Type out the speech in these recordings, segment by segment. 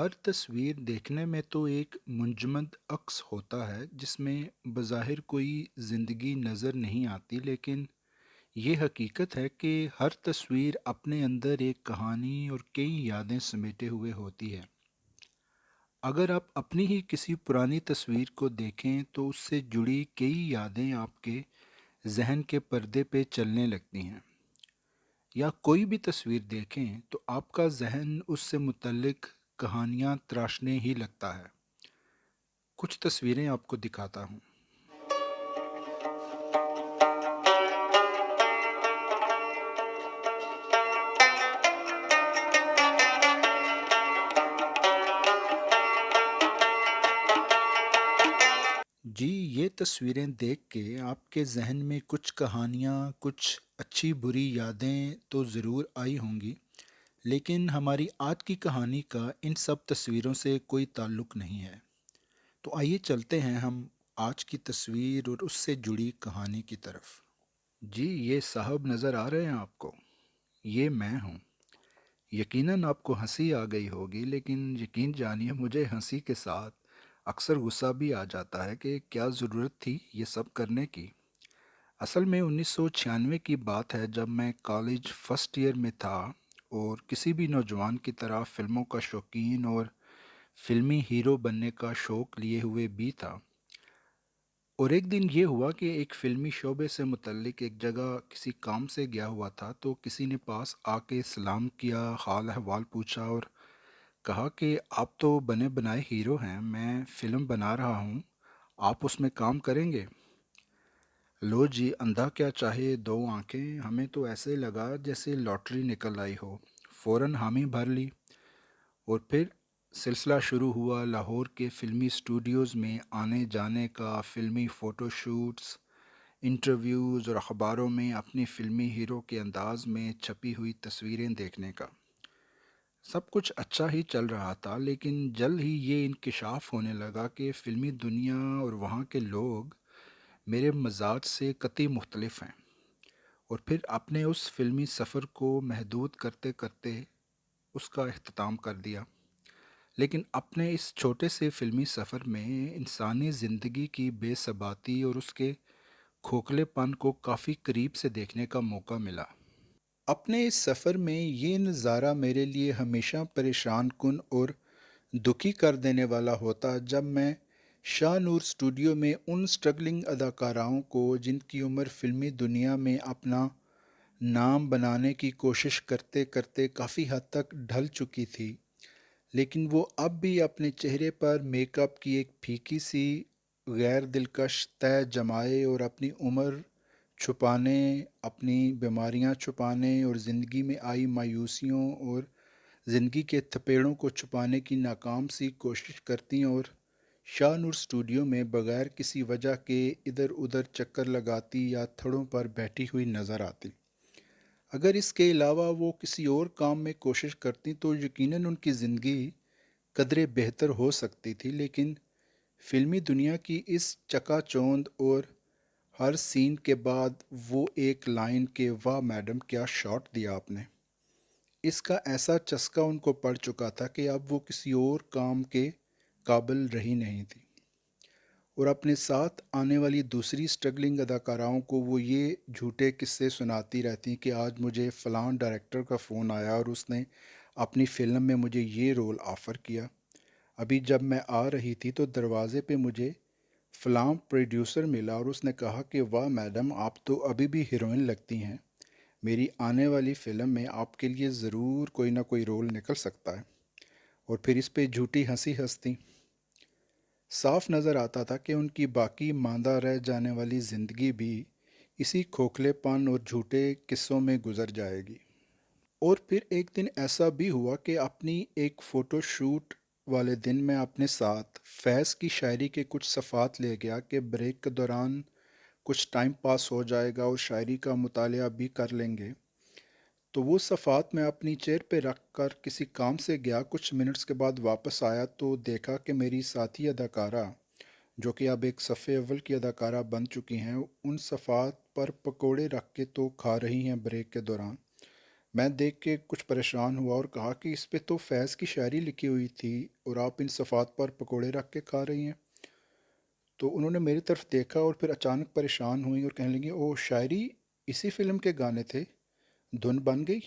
हर तस्वीर देखने में तो एक मुंजमद अक्स होता है जिसमें बज़ाहिर कोई ज़िंदगी नज़र नहीं आती, लेकिन ये हकीकत है कि हर तस्वीर अपने अंदर एक कहानी और कई यादें समेटे हुए होती है। अगर आप अपनी ही किसी पुरानी तस्वीर को देखें तो उससे जुड़ी कई यादें आपके जहन के पर्दे पे चलने लगती हैं, या कोई भी तस्वीर देखें तो आपका जहन उससे मुतल्लिक कहानियाँ तराशने ही लगता है। कुछ तस्वीरें आपको दिखाता हूँ। जी, ये तस्वीरें देख के आपके ज़हन में कुछ कहानियाँ, कुछ अच्छी बुरी यादें तो ज़रूर आई होंगी, लेकिन हमारी आज की कहानी का इन सब तस्वीरों से कोई ताल्लुक़ नहीं है। तो आइए चलते हैं हम आज की तस्वीर और उससे जुड़ी कहानी की तरफ। जी, ये साहब नज़र आ रहे हैं आपको? ये मैं हूँ। यकीनन आपको हंसी आ गई होगी, लेकिन यकीन जानिए मुझे हंसी के साथ अक्सर गुस्सा भी आ जाता है कि क्या ज़रूरत थी ये सब करने की। असल में 1996 की बात है, जब मैं कॉलेज फर्स्ट ईयर में था और किसी भी नौजवान की तरह फिल्मों का शौकीन और फिल्मी हीरो बनने का शौक लिए हुए भी था। और एक दिन ये हुआ कि एक फ़िल्मी शोबे से मुतल्लिक एक जगह किसी काम से गया हुआ था, तो किसी ने पास आके सलाम किया, हाल अहवाल पूछा और कहा कि आप तो बने बनाए हीरो हैं, मैं फ़िल्म बना रहा हूँ, आप उसमें काम करेंगे? लो जी, अंधा क्या चाहे दो आंखें, हमें तो ऐसे लगा जैसे लॉटरी निकल आई हो। फ़ौरन हामी भर ली और फिर सिलसिला शुरू हुआ लाहौर के फ़िल्मी स्टूडियोज़ में आने जाने का, फ़िल्मी फ़ोटोशूट्स, इंटरव्यूज़ और अखबारों में अपनी फ़िल्मी हीरो के अंदाज में छपी हुई तस्वीरें देखने का। सब कुछ अच्छा ही चल रहा था, लेकिन जल्द ही ये इंकिशाफ होने लगा कि फ़िल्मी दुनिया और वहाँ के लोग मेरे मजाज से कतई मुख्तलिफ हैं। और फिर अपने उस फ़िल्मी सफ़र को महदूद करते करते उसका अख्ताम कर दिया। लेकिन अपने इस छोटे से फ़िल्मी सफ़र में इंसानी ज़िंदगी की बेसबाती और उसके खोखलेपन को काफ़ी करीब से देखने का मौका मिला। अपने इस सफ़र में ये नज़ारा मेरे लिए हमेशा परेशान कुन और दुखी कर देने वाला होता, जब मैं शाह नूर स्टूडियो में उन स्ट्रगलिंग अदाकाराओं को, जिनकी उम्र फ़िल्मी दुनिया में अपना नाम बनाने की कोशिश करते करते काफ़ी हद तक ढल चुकी थी, लेकिन वो अब भी अपने चेहरे पर मेकअप की एक फीकी सी गैर दिलकश तय जमाए और अपनी उम्र छुपाने, अपनी बीमारियां छुपाने और ज़िंदगी में आई मायूसियों और ज़िंदगी के थपेड़ों को छुपाने की नाकाम सी कोशिश करती, और शाहनूर स्टूडियो में बगैर किसी वजह के इधर उधर चक्कर लगाती या थड़ों पर बैठी हुई नज़र आती। अगर इसके अलावा वो किसी और काम में कोशिश करती तो यकीनन उनकी ज़िंदगी कदरे बेहतर हो सकती थी, लेकिन फ़िल्मी दुनिया की इस चकाचौंध और हर सीन के बाद वो एक लाइन के वाह मैडम क्या शॉट दिया आपने, इसका ऐसा चस्का उनको पड़ चुका था कि अब वो किसी और काम के काबिल रही नहीं थी। और अपने साथ आने वाली दूसरी स्ट्रगलिंग अदाकाराओं को वो ये झूठे किस्से सुनाती रहती कि आज मुझे फ़लाँ डायरेक्टर का फ़ोन आया और उसने अपनी फ़िल्म में मुझे ये रोल ऑफ़र किया। अभी जब मैं आ रही थी तो दरवाज़े पे मुझे फ़लाँ प्रोड्यूसर मिला और उसने कहा कि वाह मैडम, आप तो अभी भी हीरोइन लगती हैं, मेरी आने वाली फ़िल्म में आपके लिए ज़रूर कोई ना कोई रोल निकल सकता है। और फिर इस पे झूठी हंसी हंसती। साफ नज़र आता था कि उनकी बाकी मांदा रह जाने वाली ज़िंदगी भी इसी खोखलेपन और झूठे किस्सों में गुजर जाएगी। और फिर एक दिन ऐसा भी हुआ कि अपनी एक फ़ोटो शूट वाले दिन मैं अपने साथ फैज़ की शायरी के कुछ सफ़ात ले गया कि ब्रेक के दौरान कुछ टाइम पास हो जाएगा और शायरी का मुतालिया भी कर लेंगे। तो वो सफ़ात मैं अपनी चेयर पे रख कर किसी काम से गया, कुछ मिनट्स के बाद वापस आया तो देखा कि मेरी साथी अदाकारा, जो कि अब एक सफ़े अव्वल की अदाकारा बन चुकी हैं, उन सफ़ात पर पकोड़े रख के तो खा रही हैं ब्रेक के दौरान। میں دیکھ کے کچھ پریشان ہوا اور کہا کہ اس پہ تو فیض کی شاعری لکھی ہوئی تھی اور آپ ان صفحات پر پکوڑے رکھ کے کھا رہی ہیں۔ تو انہوں نے میری طرف دیکھا اور پھر اچانک پریشان ہوئی اور کہنے لگی او شاعری اسی فلم کے گانے تھے، دھن بن گئی۔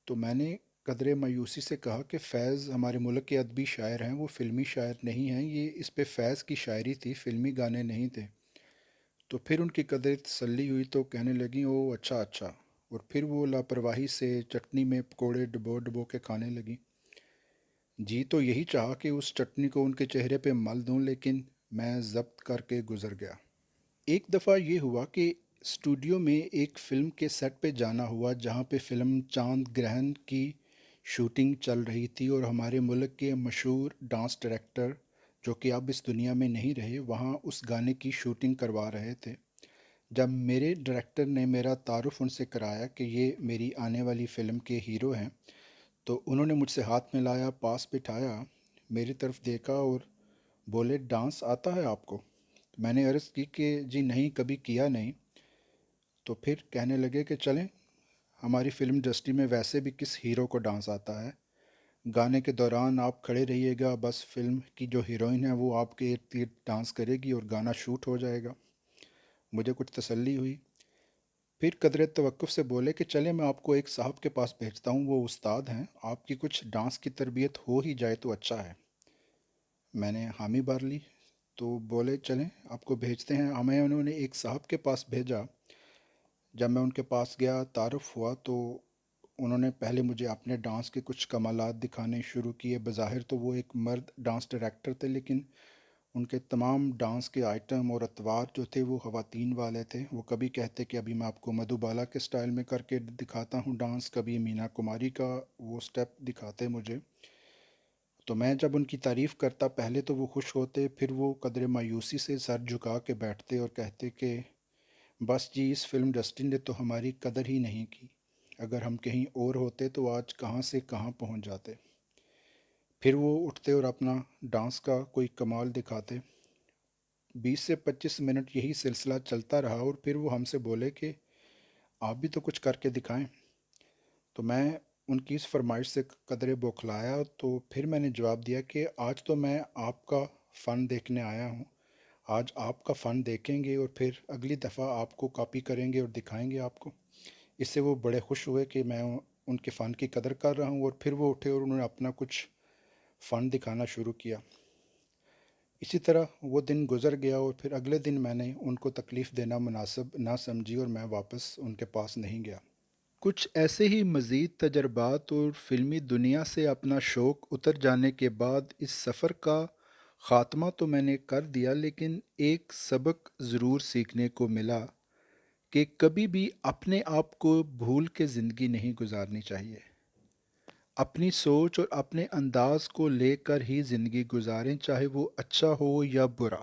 تو میں نے قدرے مایوسی سے کہا کہ فیض ہمارے ملک کے ادبی شاعر ہیں، وہ فلمی شاعر نہیں ہیں، یہ اس پہ فیض کی شاعری تھی، فلمی گانے نہیں تھے۔ تو پھر ان کی قدرے تسلی ہوئی تو کہنے لگیں او اچھا اچھا، اور پھر وہ لاپرواہی سے چٹنی میں پکوڑے ڈبو ڈبو کے کھانے لگیں۔ جی تو یہی چاہا کہ اس چٹنی کو ان کے چہرے پہ مل دوں، لیکن میں ضبط کر کے گزر گیا۔ ایک دفعہ یہ ہوا کہ اسٹوڈیو میں ایک فلم کے سیٹ پہ جانا ہوا جہاں پہ فلم چاند گرہن کی شوٹنگ چل رہی تھی، اور ہمارے ملک کے مشہور ڈانس ڈائریکٹر جو کہ اب اس دنیا میں نہیں رہے وہاں اس گانے کی شوٹنگ کروا رہے تھے۔ جب میرے ڈائریکٹر نے میرا تعارف ان سے کرایا کہ یہ میری آنے والی فلم کے ہیرو ہیں، تو انہوں نے مجھ سے ہاتھ ملایا، پاس بٹھایا، میری طرف دیکھا اور بولے ڈانس آتا ہے آپ کو؟ میں نے عرض کی کہ جی نہیں، کبھی کیا نہیں۔ تو پھر کہنے لگے کہ چلیں، ہماری فلم انڈسٹری میں ویسے بھی کس ہیرو کو ڈانس آتا ہے، گانے کے دوران آپ کھڑے رہیے گا، بس فلم کی جو ہیروئن ہے وہ آپ کے ارد گرد ڈانس کرے گی اور گانا شوٹ ہو جائے گا۔ مجھے کچھ تسلی ہوئی۔ پھر قدرے توقف سے بولے کہ چلیں میں آپ کو ایک صاحب کے پاس بھیجتا ہوں، وہ استاد ہیں، آپ کی کچھ ڈانس کی تربیت ہو ہی جائے تو اچھا ہے۔ میں نے حامی بھر لی۔ تو بولے چلیں آپ کو بھیجتے ہیں، ہمیں انہوں نے ایک صاحب کے پاس بھیجا۔ جب میں ان کے پاس گیا، تعارف ہوا، تو انہوں نے پہلے مجھے اپنے ڈانس کے کچھ کمالات دکھانے شروع کیے۔ بظاہر تو وہ ایک مرد ڈانس ڈائریکٹر تھے، لیکن ان کے تمام ڈانس کے آئٹم اور اطوار جو تھے وہ خواتین والے تھے۔ وہ کبھی کہتے کہ ابھی میں آپ کو مدھو بالا کے سٹائل میں کر کے دکھاتا ہوں ڈانس، کبھی مینا کماری کا وہ سٹیپ دکھاتے مجھے۔ تو میں جب ان کی تعریف کرتا پہلے تو وہ خوش ہوتے، پھر وہ قدر مایوسی سے سر جھکا کے بیٹھتے اور کہتے کہ بس جی اس فلم انڈسٹری نے تو ہماری قدر ہی نہیں کی، اگر ہم کہیں اور ہوتے تو آج کہاں سے کہاں پہنچ جاتے۔ پھر وہ اٹھتے اور اپنا ڈانس کا کوئی کمال دکھاتے۔ 20 سے 25 منٹ یہی سلسلہ چلتا رہا اور پھر وہ ہم سے بولے کہ آپ بھی تو کچھ کر کے دکھائیں۔ تو میں ان کی اس فرمائش سے قدرے بوکھلایا، تو پھر میں نے جواب دیا کہ آج تو میں آپ کا فن دیکھنے آیا ہوں، آج آپ کا فن دیکھیں گے اور پھر اگلی دفعہ آپ کو کاپی کریں گے اور دکھائیں گے آپ کو۔ اس سے وہ بڑے خوش ہوئے کہ میں ان کے فن کی قدر کر رہا ہوں، اور پھر وہ اٹھے اور انہوں نے اپنا کچھ فن دکھانا شروع کیا۔ اسی طرح وہ دن گزر گیا اور پھر اگلے دن میں نے ان کو تکلیف دینا مناسب نہ سمجھی اور میں واپس ان کے پاس نہیں گیا۔ کچھ ایسے ہی مزید تجربات اور فلمی دنیا سے اپنا شوق اتر جانے کے بعد اس سفر کا خاتمہ تو میں نے کر دیا، لیکن ایک سبق ضرور سیکھنے کو ملا کہ کبھی بھی اپنے آپ کو بھول کے زندگی نہیں گزارنی چاہیے۔ اپنی سوچ اور اپنے انداز کو لے کر ہی زندگی گزاریں، چاہے وہ اچھا ہو یا برا۔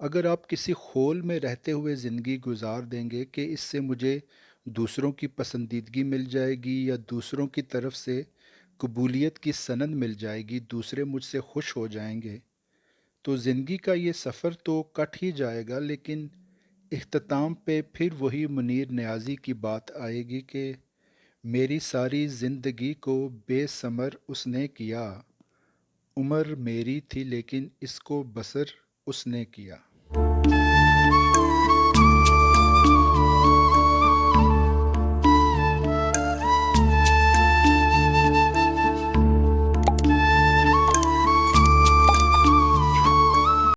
اگر آپ کسی خول میں رہتے ہوئے زندگی گزار دیں گے کہ اس سے مجھے دوسروں کی پسندیدگی مل جائے گی یا دوسروں کی طرف سے قبولیت کی سند مل جائے گی، دوسرے مجھ سے خوش ہو جائیں گے، تو زندگی کا یہ سفر تو کٹ ہی جائے گا، لیکن اختتام پہ پھر وہی منیر نیازی کی بات آئے گی کہ میری ساری زندگی کو بے ثمر اس نے کیا، عمر میری تھی لیکن اس کو بسر اس نے کیا۔